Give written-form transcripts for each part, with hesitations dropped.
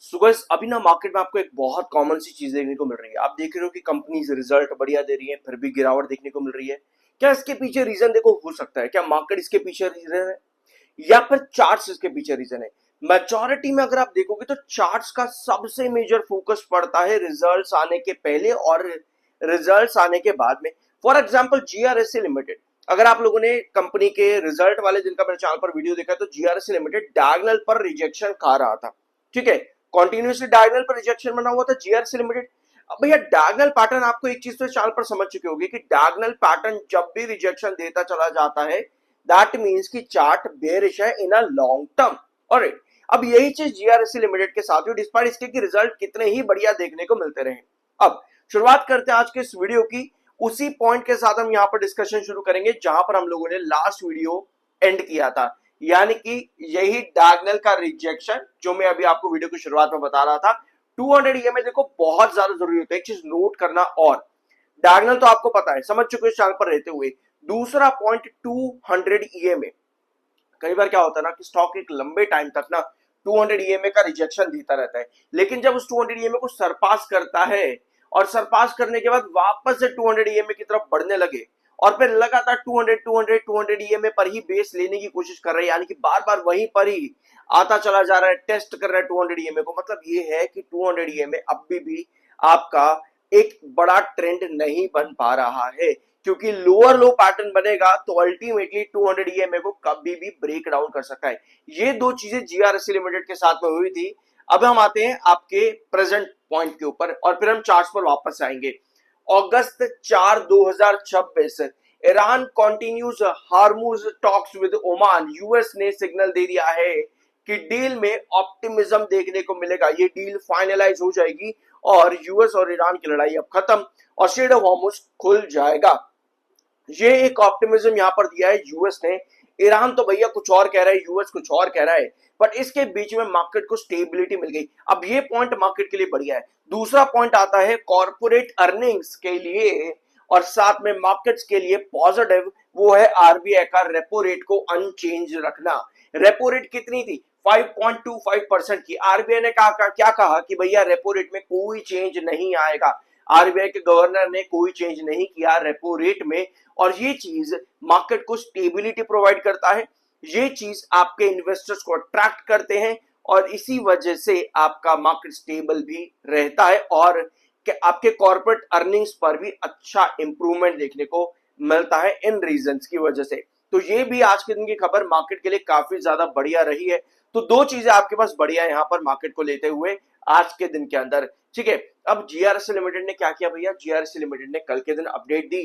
So guys अभी ना market में आपको एक बहुत कॉमन सी चीज देखने को मिल रही है। आप देख रहे हो कि कंपनीज रिजल्ट बढ़िया दे रही है, फिर भी गिरावट देखने को मिल रही है। क्या इसके पीछे रीजन देखो हो सकता है? क्या मार्केट इसके पीछे रीजन है या फिर चार्ट्स इसके पीछे रीजन है? मेजोरिटी में अगर आप देखोगे तो चार्ट्स का सबसे मेजर फोकस पड़ता है रिजल्ट्स आने के पहले और रिजल्ट्स आने के बाद में। फॉर एग्जांपल जीआरएससी लिमिटेड, अगर आप लोगों ने कंपनी के रिजल्ट वाले दिन का मेरे चैनल पर वीडियो देखा तो जीआरएससी लिमिटेड डायगोनल पर रिजेक्शन खा रहा था। ठीक है, कॉन्टिन्यूसली डायगोनल पर रिजेक्शन बना हुआ था जीआरएससी लिमिटेड। अब भैया डायगोनल पैटर्न आपको एक चीज तो चैनल पर समझ चुके होंगे कि डायगोनल पैटर्न जब भी रिजेक्शन देता चला जाता है दैट मींस कि चार्ट बेयरिश है इन अ लॉन्ग टर्म। ऑलराइट, अब यही चीज जीआरएससी लिमिटेड के साथ हुई डिस्पाइट इसके कि रिजल्ट कितने ही बढ़िया देखने को मिलते रहे। अब शुरुआत करते हैं आज के इस वीडियो की। उसी पॉइंट के साथ हम यहाँ पर डिस्कशन शुरू करेंगे जहां पर हम लोगों ने लास्ट वीडियो एंड किया था, यानी कि यही डायगोनल का रिजेक्शन जो मैं अभी आपको वीडियो की शुरुआत में बता रहा था। 200 ईएमए देखो बहुत ज्यादा जरूरी होता है, एक चीज नोट करना। और डायगोनल तो आपको पता है, समझ चुके हो इस चैनल पर रहते हुए। दूसरा पॉइंट 200 ईएमए। कई बार क्या होता है ना कि स्टॉक एक लंबे टाइम तक ना 200 ईएमए का रिजेक्शन देता रहता है, लेकिन जब उस 200 ईएमए को सरपास करता है और सरपास करने के बाद वापस से 200 ईएमए की तरफ बढ़ने लगे और फिर लगातार 200 ईएमए पर ही बेस लेने की कोशिश कर रहे हैं, यानी कि बार बार वहीं पर ही आता चला जा रहा है, टेस्ट कर रहा है 200 ईएमए को। मतलब ये है कि 200 ईएमए अभी भी आपका एक बड़ा ट्रेंड नहीं बन पा रहा है, क्योंकि लोअर लो पैटर्न बनेगा तो अल्टीमेटली 200 ईएमए को कभी भी ब्रेक डाउन कर सकता है। ये दो चीजें जीआरएससी लिमिटेड के साथ में हुई थी। अब हम आते हैं आपके प्रेजेंट पॉइंट के ऊपर और फिर हम चार्ट्स पर वापस आएंगे। अगस्त 4 2026, Iran continues Hormuz talks with Oman. US ने सिग्नल दे दिया है कि डील में ऑप्टिमिज्म देखने को मिलेगा, ये डील फाइनलाइज हो जाएगी और यूएस और ईरान की लड़ाई अब खत्म और स्ट्रेट ऑफ हॉर्मुज खुल जाएगा। ये एक ऑप्टिमिज्म यहां पर दिया है यूएस ने। ईरान तो भैया कुछ और कह रहा है, यूएस कुछ और कह रहा है, बट इसके बीच में मार्केट को स्टेबिलिटी मिल गई। अब ये पॉइंट मार्केट के लिए बढ़िया है। दूसरा पॉइंट आता है कॉर्पोरेट अर्निंग्स के लिए और साथ में मार्केट्स के लिए पॉजिटिव, वो है आरबीआई का रेपो रेट को अनचेंज रखना। रेपो रेट कितनी थी? 5.25% की। आरबीआई ने कहा क्या कहा कि भैया रेपो रेट में कोई चेंज नहीं आएगा। आरबीआई के गवर्नर ने कोई चेंज नहीं किया रेपो रेट में, और ये चीज मार्केट को स्टेबिलिटी प्रोवाइड करता है। ये चीज आपके इन्वेस्टर्स को अट्रैक्ट करते हैं और इसी वजह से आपका मार्केट स्टेबल भी रहता है और आपके कॉर्पोरेट अर्निंग्स पर भी अच्छा इंप्रूवमेंट देखने को मिलता है इन रीजंस की वजह से। तो ये भी आज के दिन की खबर मार्केट के लिए काफी ज्यादा बढ़िया रही है। तो दो चीजें आपके पास बढ़िया यहाँ पर मार्केट को लेते हुए आज के दिन के अंदर। ठीक है, अब जीआरएससी लिमिटेड ने क्या किया भैया? जीआरएससी लिमिटेड ने कल के दिन अपडेट दी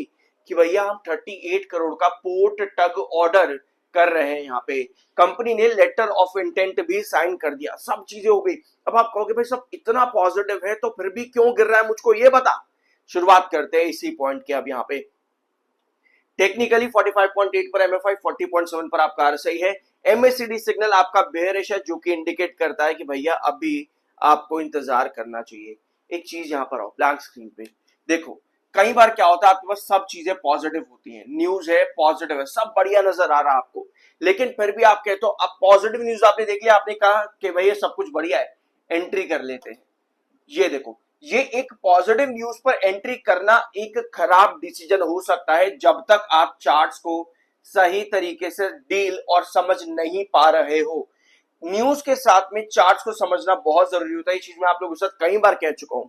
कि भैया हम 38 करोड़ का पोर्ट टग ऑर्डर कर रहे हैं। यहाँ पे कंपनी ने लेटर ऑफ इंटेंट भी साइन कर दिया, सब चीजें हो गई। अब आप कहोगे भाई सब इतना पॉजिटिव है तो फिर भी क्यों गिर रहा है, मुझको ये बता। शुरुआत करते हैं इसी पॉइंट के। अब यहाँ पे टेक्निकली 45.8 पर एमएफआई 40.7 पर आपका आरएसआई है। एमएसीडी सिग्नल आपका बेयरिश है, जो कि इंडिकेट करता है कि भैया अभी आपको इंतजार करना चाहिए। एक चीज यहाँ पर आओ ब्लैंक स्क्रीन पे देखो। कई बार क्या होता है आपके पास सब चीजें पॉजिटिव होती हैं, न्यूज है, पॉजिटिव है, सब बढ़िया नजर आ रहा है आपको, लेकिन फिर भी आप कहते हो अब पॉजिटिव न्यूज आपने देख लिया, आपने कहा कि भैया सब कुछ बढ़िया है, एंट्री कर लेते हैं। ये देखो, ये एक पॉजिटिव न्यूज पर एंट्री करना एक खराब डिसीजन हो सकता है जब तक आप चार्ट्स को सही तरीके से डील और समझ नहीं पा रहे हो। न्यूज के साथ में चार्ट्स को समझना बहुत जरूरी होता है। ये चीज मैं आप लोगों के साथ कई बार कह चुका हूं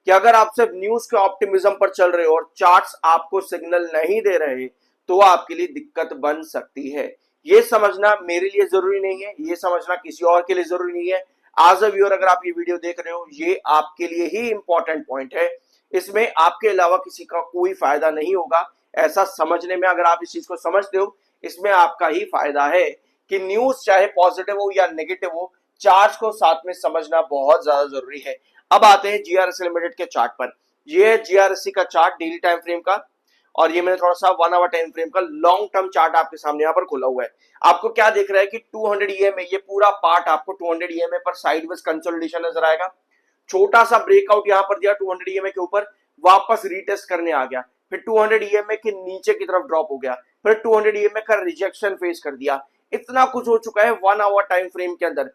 कि अगर आप सिर्फ न्यूज के ऑप्टिमिज्म पर चल रहे हो और चार्ट्स आपको सिग्नल नहीं दे रहे तो आपके लिए दिक्कत बन सकती है। ये समझना मेरे लिए जरूरी नहीं है, ये समझना किसी और के लिए जरूरी नहीं है। एज अ व्यूअर अगर आप ये वीडियो देख रहे हो, ये आपके लिए ही इंपॉर्टेंट पॉइंट है, इसमें आपके अलावा किसी का कोई फायदा नहीं होगा। ऐसा समझने में, अगर आप इस चीज को समझते हो, इसमें आपका ही फायदा है कि न्यूज चाहे पॉजिटिव हो या नेगेटिव हो, चार्ट को साथ में समझना बहुत ज्यादा जरूरी है। अब आते हैं जीआरएससी लिमिटेड के चार्ट पर। ये है जीआरएससी का चार्ट डेली टाइम फ्रेम का, और ये मैंने थोड़ा सा 1 आवर टाइम फ्रेम का लॉन्ग टर्म चार्ट आपके सामने यहाँ पर खोला हुआ है। आपको क्या दिख रहा है कि 200 ईएमए, ये पूरा पार्ट आपको 200 ईएमए पर साइडवेज कंसोलिडेशन नजर आएगा। छोटा सा ब्रेकआउट यहाँ पर दिया 200 ईएमए के ऊपर, वापस रीटेस्ट करने आ गया, फिर 200 ईएमए के नीचे की तरफ ड्रॉप हो गया, फिर 200 ईएमए का रिजेक्शन फेस कर दिया। इतना कुछ हो चुका है 1 आवर टाइम फ्रेम के अंदर।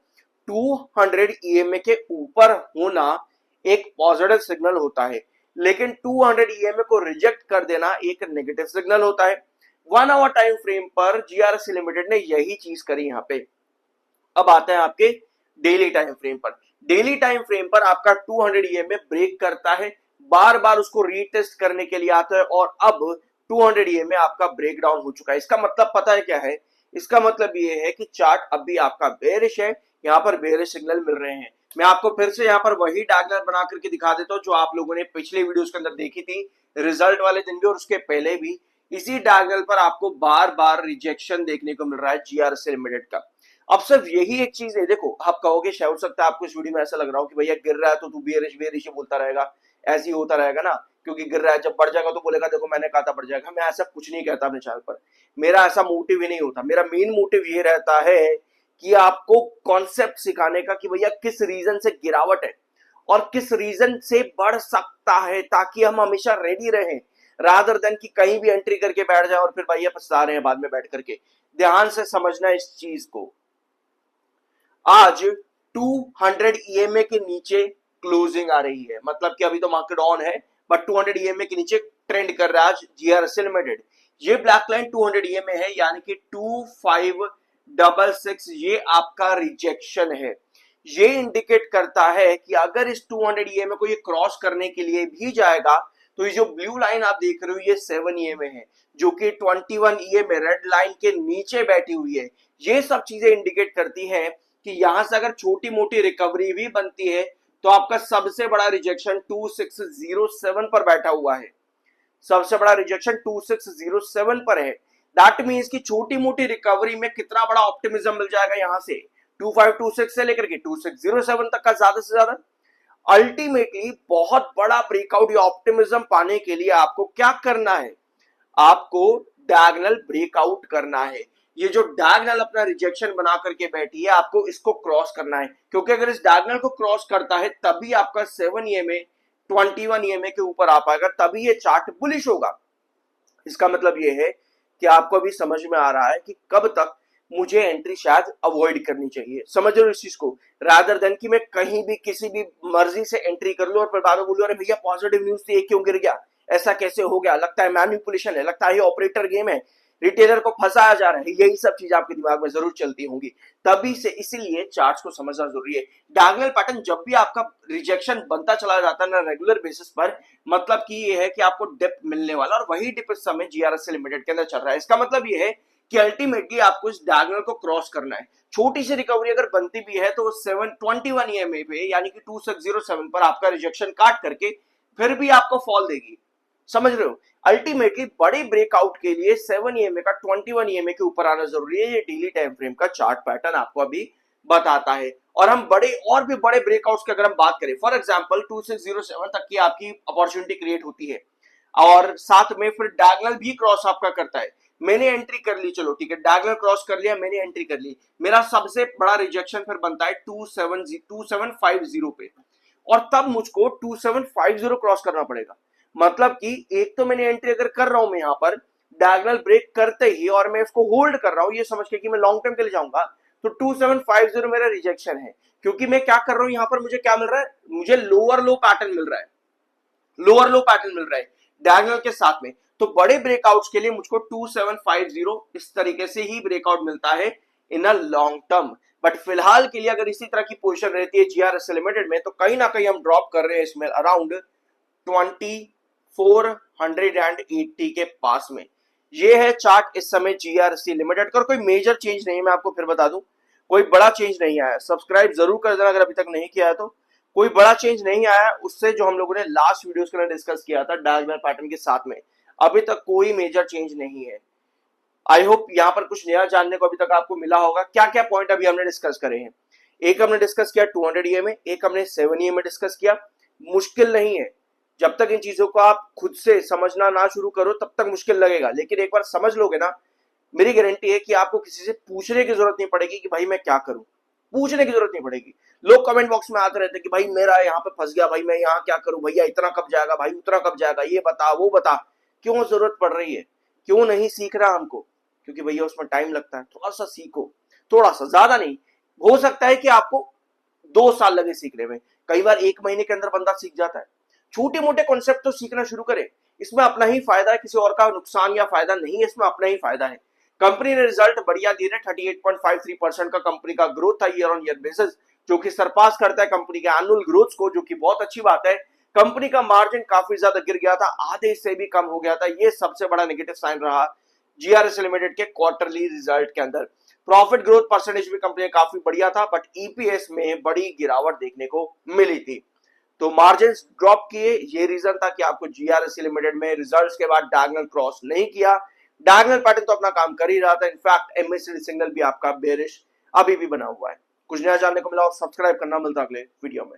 200 ईएमए के ऊपर होना एक पॉजिटिव सिग्नल होता है, लेकिन 200 ईएमए को रिजेक्ट कर देना एक नेगेटिव सिग्नल होता है। 1 आवर टाइम फ्रेम पर जीआरएससी लिमिटेड ने यही चीज करी यहां पे। अब आते हैं आपके डेली टाइम फ्रेम पर। डेली टाइम फ्रेम पर आपका 200 ईएमए ब्रेक करता है, बार बार उसको रीटेस्ट करने के लिए आता है, और अब 200 ईएमए आपका ब्रेक डाउन हो चुका है। इसका मतलब पता है क्या है? इसका मतलब ये है कि चार्ट अभी आपका बेरिश है, यहाँ पर बेरिश सिग्नल मिल रहे हैं। मैं आपको फिर से यहाँ पर वही डायग्राम बना करके दिखा देता हूँ जो आप लोगों ने पिछले वीडियोस के अंदर देखी थी, रिजल्ट वाले दिन भी और उसके पहले भी। इसी डायग्राम पर आपको बार बार रिजेक्शन देखने को मिल रहा है जीआरएससी लिमिटेड का। अब सिर्फ यही एक चीज है, देखो आप कहोगे शायद हो सकता है आपको इस वीडियो में ऐसा लग रहा हो कि भैया गिर रहा है तो तू बेरिश बेरिश बोलता रहेगा, ऐसे ही होता रहेगा ना, क्योंकि गिर रहा है, जब बढ़ जाएगा तो बोलेगा देखो मैंने कहा था बढ़ जाएगा। मैं ऐसा कुछ नहीं कहता अपने चैनल पर, मेरा ऐसा मोटिव ही नहीं होता। मेरा मेन मोटिव ये रहता है कि आपको कॉन्सेप्ट सिखाने का कि भैया किस रीजन से गिरावट है और किस रीजन से बढ़ सकता है, ताकि हम हमेशा रेडी रहें, रादर देन कि कहीं भी एंट्री करके बैठ जाए और फिर भैया पछता रहे हैं बाद में बैठ करके। ध्यान से समझना इस चीज को। आज 200 ईएमए के नीचे क्लोजिंग आ रही है, मतलब कि अभी तो मार्केट ऑन है बट 200 ईएमए के नीचे ट्रेंड कर रहा है आज जीआरएससी लिमिटेड। ये ब्लैक लाइन 200 ईएमए है, यानी कि 2566 ये आपका रिजेक्शन है। ये इंडिकेट करता है कि अगर इस 200 ईएमए को ये क्रॉस करने के लिए भी जाएगा तो ये जो ब्लू लाइन आप देख रहे हो ये 7 ईएमए है, जो कि 21 ईएमए रेड लाइन के नीचे बैठी हुई है। ये सब चीजें इंडिकेट करती हैं कि यहां से अगर छोटी मोटी रिकवरी भी बनती है तो आपका सबसे बड़ा रिजेक्शन 2607 पर बैठा हुआ है। सबसे बड़ा रिजेक्शन 2607 पर है। दैट मींस कि छोटी मोटी रिकवरी में कितना बड़ा ऑप्टिमिज्म मिल जाएगा यहां से 2526 से लेकर के 2607 तक का ज्यादा से ज्यादा। अल्टीमेटली बहुत बड़ा ब्रेकआउट या ऑप्टिमिज्म पाने के लिए आपको क्या करना है? आपको डायगोनल ब्रेकआउट करना है। ये जो डायगोनल अपना रिजेक्शन बना करके बैठी है, आपको इसको क्रॉस करना है, क्योंकि अगर इस डायगोनल को क्रॉस करता है तभी आपका 7 ईएमए 21 ईएमए के ऊपर आ पाएगा, तभी ये चार्ट बुलिश होगा। इसका मतलब ये है कि आपको अभी समझ में आ रहा है कि कब तक मुझे एंट्री शायद अवॉइड करनी चाहिए। समझ रहे हो इस चीज को, रादर देन कि मैं कहीं भी किसी भी मर्जी से एंट्री कर लूं और फिर बाद में बोलूं अरे भैया पॉजिटिव न्यूज थी, क्यों गिर गया, ऐसा कैसे हो गया, लगता है मैनिपुलेशन है, लगता है ये ऑपरेटर गेम है, रिटेलर को फंसाया जा रहा है। यही सब चीज आपके दिमाग में जरूर चलती होंगी, तभी से इसीलिए चार्ट्स को समझना जरूरी है। डायगोनल पैटर्न जब भी आपका रिजेक्शन बनता चला जाता है ना रेगुलर बेसिस पर, मतलब कि ये है कि आपको डिप मिलने वाला, और वही डिप इस समय जीआरएससी लिमिटेड के अंदर चल रहा है। इसका मतलब ये है कि अल्टीमेटली आपको इस डायगोनल को क्रॉस करना है। छोटी सी रिकवरी अगर बनती भी है तो 721 ईएमए पे यानी कि 2607 पर आपका रिजेक्शन काट करके फिर भी आपको फॉल देगी। समझ रहे हो? अल्टीमेटली बड़े ब्रेकआउट के लिए 7 ईएमए का 21 ईएमए के ऊपर आना जरूरी है। ये डेली टाइम फ्रेम का चार्ट पैटर्न आपको अभी बताता है। और हम बड़े और भी बड़े ब्रेकआउट्स की अगर हम बात करें, फॉर एग्जांपल 2607 तक की आपकी अपॉर्चुनिटी क्रिएट होती है और साथ में फिर डायगोनल भी क्रॉस आपका करता है। मैंने एंट्री कर ली, चलो ठीक है, डायगोनल क्रॉस कर लिया, मैंने एंट्री कर ली, मेरा सबसे बड़ा रिजेक्शन फिर बनता है 2750 पे, और तब मुझको 2750 क्रॉस करना पड़ेगा। मतलब कि एक तो मैंने एंट्री अगर कर रहा हूं मैं यहां पर डायगोनल ब्रेक करते ही और मैं इसको होल्ड कर रहा हूं ये समझ के कि मैं लॉन्ग टर्म के लिए जाऊंगा, तो 2750 मेरा रिजेक्शन है। क्योंकि मैं क्या कर रहा हूं यहां पर, मुझे क्या मिल रहा है, मुझे लोअर लो पैटर्न मिल रहा है, लोअर लो पैटर्न मिल रहा है डायगोनल के साथ में। तो बड़े ब्रेकआउट्स के लिए मुझको 2750 इस तरीके से ही ब्रेकआउट मिलता है इन अ लॉन्ग टर्म। बट फिलहाल के लिए अगर इसी तरह की पोजीशन रहती है जीआरएससी लिमिटेड में, तो कहीं ना कहीं हम ड्रॉप कर रहे हैं इसमें अराउंड 2480 के पास में। ये है चार्ट इस समय जीआरएससी लिमिटेड का। कोई मेजर चेंज नहीं है, मैं आपको फिर बता दूं, कोई बड़ा चेंज नहीं आया। सब्सक्राइब जरूर कर देना अगर अभी तक नहीं किया है तो। कोई बड़ा चेंज नहीं आया उससे जो हम लोगों ने लास्ट वीडियोस के अंदर डिस्कस किया था डायगोनल पैटर्न के साथ में, अभी तक कोई मेजर चेंज नहीं है। आई होप यहाँ पर कुछ नया जानने को अभी तक आपको मिला होगा। क्या क्या पॉइंट अभी हमने डिस्कस करे हैं? एक हमने डिस्कस किया 200 ईएमए, एक हमने 7 ईएमए डिस्कस किया। मुश्किल नहीं है, जब तक इन चीजों को आप खुद से समझना ना शुरू करो तब तक मुश्किल लगेगा, लेकिन एक बार समझ लोगे ना, मेरी गारंटी है कि आपको किसी से पूछने की जरूरत नहीं पड़ेगी कि भाई मैं क्या करूं, पूछने की जरूरत नहीं पड़ेगी। लोग कमेंट बॉक्स में आते रहते कि भाई मेरा यहाँ पे फंस गया, भाई मैं यहाँ क्या करूं, भैया इतना कब जाएगा, भाई उतना कब जाएगा, ये बता वो बता। क्यों जरूरत पड़ रही है, क्यों नहीं सीख रहा हमको? क्योंकि भैया उसमें टाइम लगता है। थोड़ा सा सीखो, थोड़ा सा, ज्यादा नहीं। हो सकता है कि आपको 2 साल लगे सीखने में, कई बार 1 महीने के अंदर बंदा सीख जाता है। छोटे मोटे कॉन्सेप्ट तो सीखना शुरू करे, इसमें अपना ही फायदा है, किसी और का नुकसान या फायदा नहीं है, इसमें अपना ही फायदा है। कंपनी ने रिजल्ट बढ़िया दे रहे, 38.53% का कंपनी का ग्रोथ था ईयर ऑन ईयर बेसिस, जो कि सरपास करता है कंपनी के एनुअल ग्रोथ को, जो कि बहुत अच्छी बात है। कंपनी का मार्जिन काफी ज्यादा गिर गया था, आधे से भी कम हो गया था, ये सबसे बड़ा नेगेटिव साइन रहा जीआरएस लिमिटेड के क्वार्टरली रिजल्ट के अंदर। प्रॉफिट ग्रोथ परसेंटेज भी कंपनी काफी बढ़िया था, बट ईपीएस में बड़ी गिरावट देखने को मिली थी। तो मार्जिन ड्रॉप किए, ये रीजन था कि आपको जीआरएस लिमिटेड में रिजल्ट्स के बाद डायगोनल क्रॉस नहीं किया। डायगोनल पैटर्न तो अपना काम कर ही रहा था, इनफैक्ट एमएससीडी सिग्नल भी आपका बेरिश अभी भी बना हुआ है। कुछ नया जानने को मिला और सब्सक्राइब करना, मिलता अगले वीडियो में।